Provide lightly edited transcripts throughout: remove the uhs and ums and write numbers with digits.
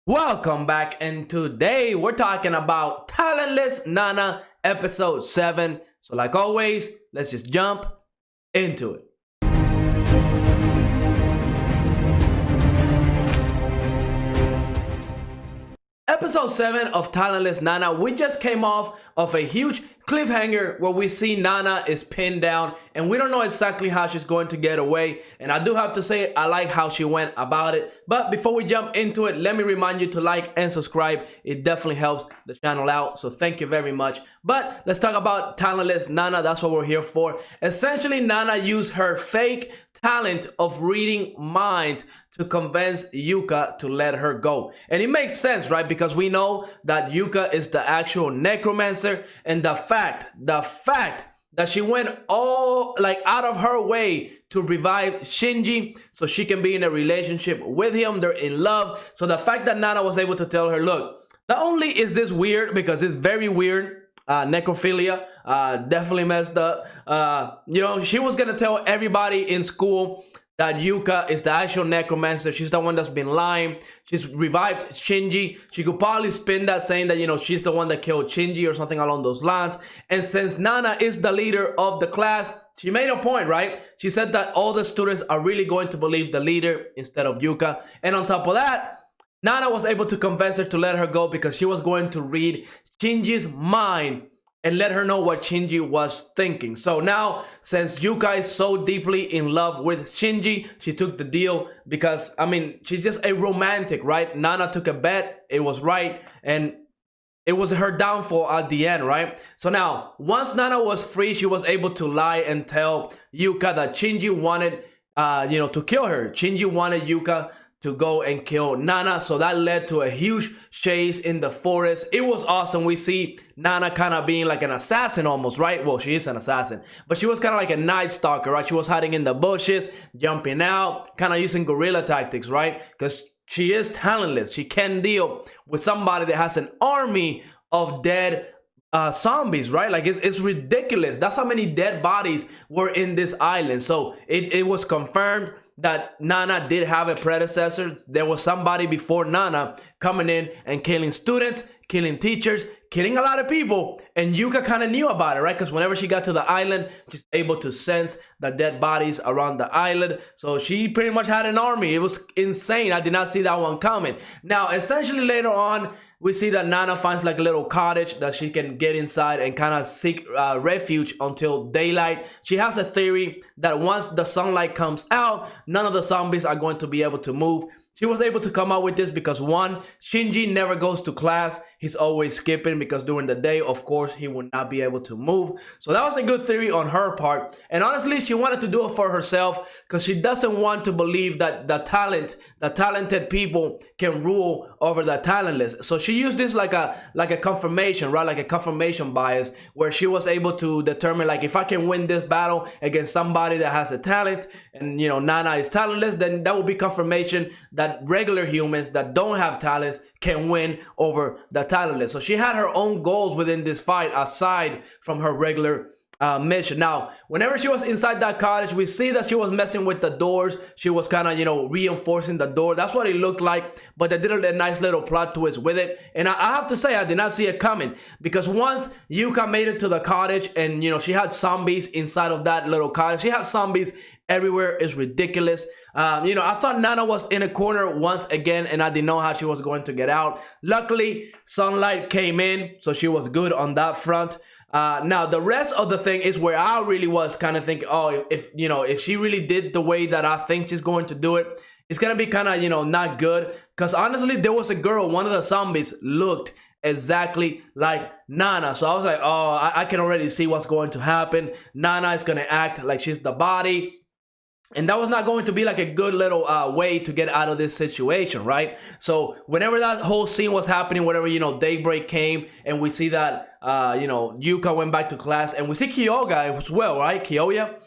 Welcome back, and today we're talking about Talentless Nana episode 7. So like always, let's just jump into it. Episode 7 of Talentless Nana, we just came off of a huge cliffhanger where we see Nana is pinned down and we don't know exactly how she's going to get away. And I do have to say, I like how she went about it. But before we jump into it, let me remind you to like and subscribe. It definitely helps the channel out, so thank you very much. But let's talk about Talentless Nana. That's what we're here for. Essentially, Nana used her fake talent of reading minds to convince Yuka to let her go. And it makes sense, right? Because we know that Yuka is the actual necromancer, and the fact that she went all out of her way to revive Shinji so she can be in a relationship with him. They're in love. So the fact that Nana was able to tell her, look, not only is this weird, because it's very weird, necrophilia, definitely messed up. She was gonna tell everybody in school that Yuka is the actual necromancer. She's the one that's been lying. She's revived Shinji. She could probably spin that saying that, she's the one that killed Shinji or something along those lines. And since Nana is the leader of the class, she made a point, right? She said that all the students are really going to believe the leader instead of Yuka. And on top of that, Nana was able to convince her to let her go because she was going to read Shinji's mind and let her know what Shinji was thinking. So now, since Yuka is so deeply in love with Shinji, she took the deal because, she's just a romantic, right? Nana took a bet, it was right, and it was her downfall at the end, right? So now, once Nana was free, she was able to lie and tell Yuka that Shinji wanted, to kill her. Shinji wanted Yuka to go and kill Nana. So that led to a huge chase in the forest. It was awesome. We see Nana kind of being like an assassin almost, right? Well, she is an assassin, but she was kind of like a night stalker, right? She was hiding in the bushes, jumping out, kind of using guerrilla tactics, right? Because she is talentless. She can deal with somebody that has an army of dead zombies, right? Like it's ridiculous. That's how many dead bodies were in this island. So it was confirmed that Nana did have a predecessor. There was somebody before Nana coming in and killing students, killing teachers, killing a lot of people. And Yuka kind of knew about it, right? Because whenever she got to the island, she's able to sense the dead bodies around the island. So she pretty much had an army. It was insane. I did not see that one coming. Now, essentially later on, we see that Nana finds like a little cottage that she can get inside and kind of seek refuge until daylight. She has a theory that once the sunlight comes out, none of the zombies are going to be able to move. She was able to come out with this because, one, Shinji never goes to class. He's always skipping because during the day, of course, he would not be able to move. So that was a good theory on her part. And honestly, she wanted to do it for herself because she doesn't want to believe that the talented people can rule over the talentless. So she used this like a confirmation, right? Like a confirmation bias, where she was able to determine, like, if I can win this battle against somebody that has a talent and, Nana is talentless, then that will be confirmation that regular humans that don't have talents can win over the talentless. So she had her own goals within this fight aside from her regular mission. Now, whenever she was inside that cottage, we see that she was messing with the doors. She was kind of, reinforcing the door. That's what it looked like, but they did a nice little plot twist with it. And I have to say, I did not see it coming, because once Yuka made it to the cottage and, she had zombies inside of that little cottage. She had zombies everywhere. Is ridiculous. I thought Nana was in a corner once again, and I didn't know how she was going to get out. Luckily, sunlight came in, so she was good on that front. Now, the rest of the thing is where I really was kind of thinking, oh, if she really did the way that I think she's going to do it, it's going to be kind of, not good. Because honestly, there was a girl, one of the zombies looked exactly like Nana. So I was like, oh, I can already see what's going to happen. Nana is going to act like she's the body. And that was not going to be like a good little way to get out of this situation, right? So whenever that whole scene was happening, whenever, daybreak came and we see that, Yuka went back to class, and we see Kyoya as well, right? Kyoya.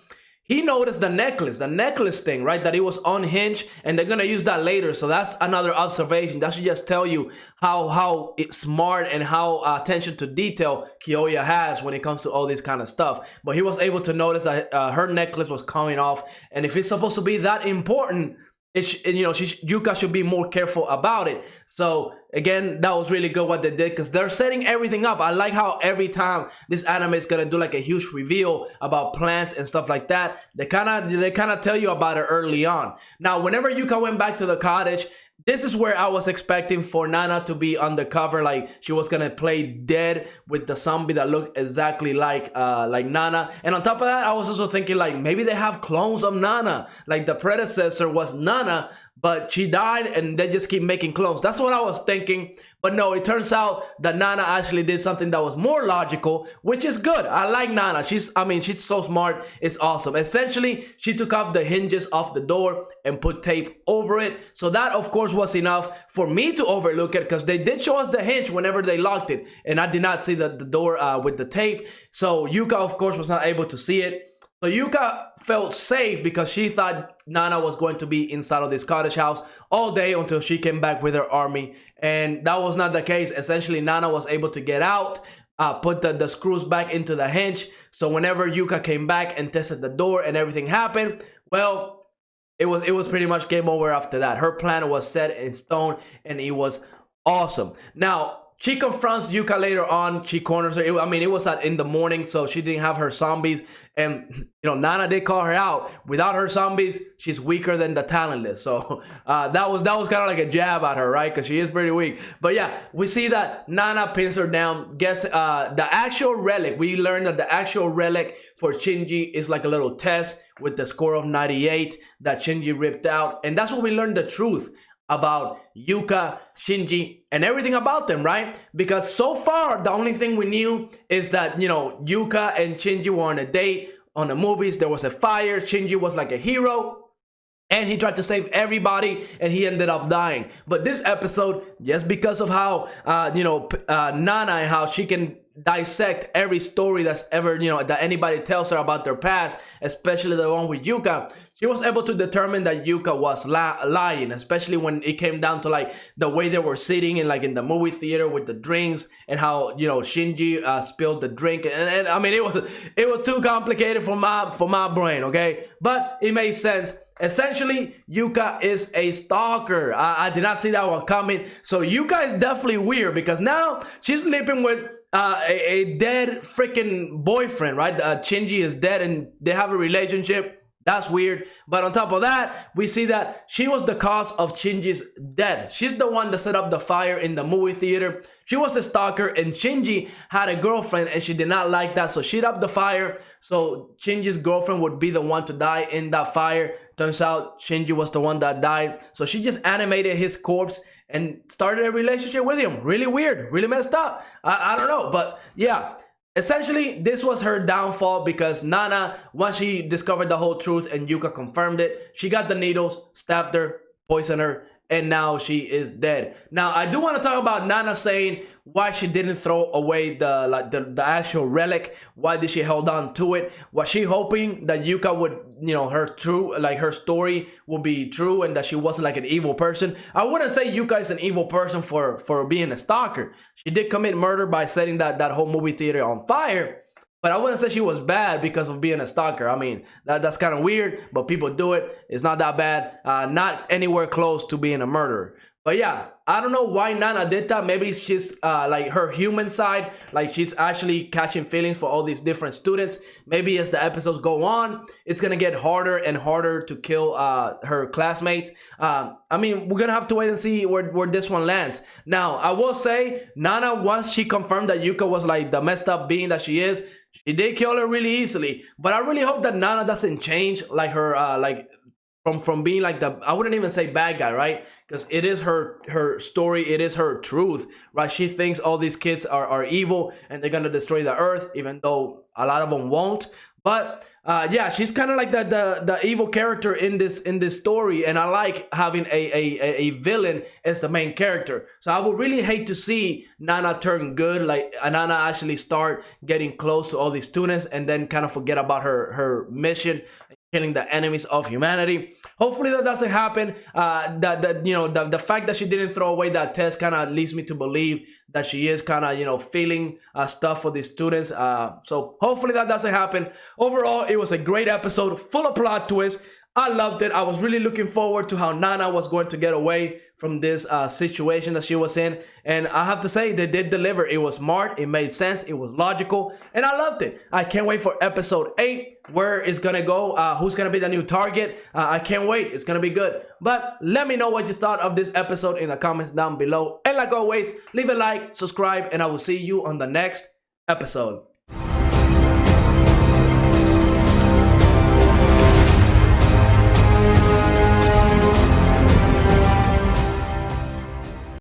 He noticed the necklace thing, right? That it was unhinged, and they're gonna use that later. So that's another observation. That should just tell you how it's smart and how attention to detail Kyoya has when it comes to all this kind of stuff. But he was able to notice that her necklace was coming off, and if it's supposed to be that important, Yuka should be more careful about it. So again, that was really good what they did, because they're setting everything up. I like how every time this anime is gonna do like a huge reveal about plans and stuff like that, they kind of tell you about it early on. Now, whenever Yuka went back to the cottage, this is where I was expecting for Nana to be undercover, like she was gonna play dead with the zombie that looked exactly like Nana. And on top of that, I was also thinking like maybe they have clones of Nana, like the predecessor was Nana, but she died and they just keep making clones. That's what I was thinking. But no, it turns out that Nana actually did something that was more logical, which is good. I like Nana. She's so smart. It's awesome. Essentially, she took off the hinges off the door and put tape over it. So that, of course, was enough for me to overlook it, because they did show us the hinge whenever they locked it. And I did not see the door with the tape. So Yuka, of course, was not able to see it. So Yuka felt safe because she thought Nana was going to be inside of this cottage house all day until she came back with her army. And that was not the case. Essentially, Nana was able to get out, put the screws back into the hinge. So whenever Yuka came back and tested the door and everything happened, well, it was pretty much game over after that. Her plan was set in stone and it was awesome. Now, she confronts Yuka later on. She corners her. It was in the morning, so she didn't have her zombies. And, Nana did call her out. Without her zombies, she's weaker than the Talentless. So that was kind of like a jab at her, right? Because she is pretty weak. But yeah, we see that Nana pins her down. Guess the actual relic. We learned that the actual relic for Shinji is like a little test with the score of 98 that Shinji ripped out. And that's when we learned the truth about Yuka, Shinji, and everything about them, right? Because so far, the only thing we knew is that, Yuka and Shinji were on a date. On the movies, there was a fire. Shinji was like a hero, and he tried to save everybody, and he ended up dying. But this episode, just because of how, Nana and how she can dissect every story that's ever, that anybody tells her about their past, especially the one with Yuka, she was able to determine that Yuka was lying, especially when it came down to like the way they were sitting in the movie theater with the drinks, and how, Shinji spilled the drink. And it was too complicated for my brain, okay? But it made sense. Essentially, Yuka is a stalker. I did not see that one coming. So Yuka is definitely weird, because now she's sleeping with a dead freaking boyfriend, right? Shinji is dead and they have a relationship. That's weird. But on top of that, we see that she was the cause of Shinji's death. She's the one that set up the fire in the movie theater. She was a stalker, and Shinji had a girlfriend and she did not like that. So she lit up the fire. So Shinji's girlfriend would be the one to die in that fire. Turns out Shinji was the one that died. So she just animated his corpse and started a relationship with him. Really weird, really messed up. I don't know, but yeah. Essentially, this was her downfall, because Nana, once she discovered the whole truth and Yuka confirmed it, she got the needles, stabbed her, poisoned her, and now she is dead. Now, I do want to talk about Nana saying why she didn't throw away the actual relic. Why did she hold on to it? Was she hoping that Yuka would, her story would be true, and that she wasn't like an evil person? I wouldn't say Yuka is an evil person for being a stalker. She did commit murder by setting that whole movie theater on fire. But I wouldn't say she was bad because of being a stalker. That's kind of weird, but people do it. It's not that bad. Not anywhere close to being a murderer. But yeah, I don't know why Nana did that. Maybe she's like her human side, like she's actually catching feelings for all these different students. Maybe as the episodes go on, it's gonna get harder and harder to kill her classmates. We're gonna have to wait and see where this one lands. Now, I will say, Nana, once she confirmed that Yuka was like the messed up being that she is, she did kill her really easily. But I really hope that Nana doesn't change like her from being like I wouldn't even say bad guy, right? Because it is her story, it is her truth, right? She thinks all these kids are evil and they're gonna destroy the earth, even though a lot of them won't. But yeah, she's kind of like the evil character in this story, and I like having a villain as the main character. So I would really hate to see Nana turn good, like Nana actually start getting close to all these students and then kind of forget about her mission, killing the enemies of humanity. Hopefully that doesn't happen. The fact that she didn't throw away that test kind of leads me to believe that she is kind of feeling stuff for these students. So hopefully that doesn't happen. Overall, it was a great episode, full of plot twists. I loved it. I was really looking forward to how Nana was going to get away from this situation that she was in. And I have to say, they did deliver. It was smart. It made sense. It was logical. And I loved it. I can't wait for episode 8, where it's going to go, who's going to be the new target. I can't wait. It's going to be good. But let me know what you thought of this episode in the comments down below. And like always, leave a like, subscribe, and I will see you on the next episode.